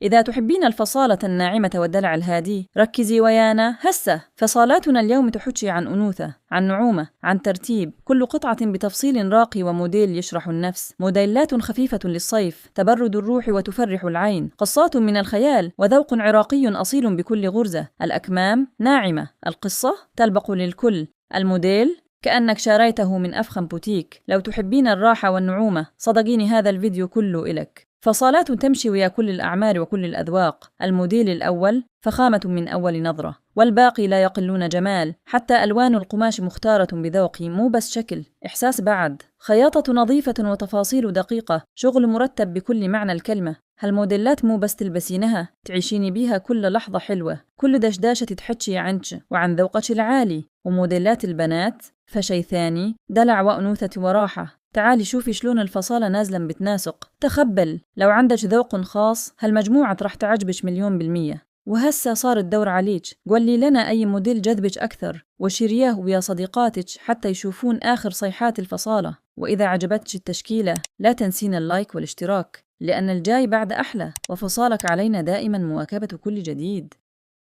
إذا تحبين الفصالة الناعمة والدلع الهادي ركزي ويانا هسه. فصالاتنا اليوم تحكي عن أنوثة، عن نعومة، عن ترتيب، كل قطعة بتفصيل راقي وموديل يشرح النفس، موديلات خفيفة للصيف تبرد الروح وتفرح العين، قصات من الخيال وذوق عراقي أصيل بكل غرزة. الأكمام ناعمة، القصة تلبق للكل، الموديل كأنك شاريته من أفخم بوتيك. لو تحبين الراحة والنعومة صدقيني هذا الفيديو كله إلك. فصالات تمشي ويا كل الأعمار وكل الأذواق. الموديل الأول فخامة من أول نظرة، والباقي لا يقلون جمال. حتى ألوان القماش مختارة بذوقي، مو بس شكل، إحساس بعد. خياطة نظيفة وتفاصيل دقيقة، شغل مرتب بكل معنى الكلمة. هالموديلات مو بس تلبسينها، تعيشيني بيها كل لحظة حلوة، كل دشداشة تتحكي عنك وعن ذوقك العالي. وموديلات البنات فشي ثاني، دلع وأنوثة وراحة. تعالي شوفي شلون الفصالة نازلا بتناسق. تخبل لو عندك ذوق خاص هالمجموعة رح تعجبش 1,000,000%. وهسا صار الدور عليك، قولي لنا أي موديل جذبك أكثر وشيرياه ويا صديقاتك حتى يشوفون آخر صيحات الفصالة. وإذا عجبتك التشكيلة لا تنسين اللايك والاشتراك، لأن الجاي بعد أحلى، وفصالك علينا دائما مواكبة كل جديد.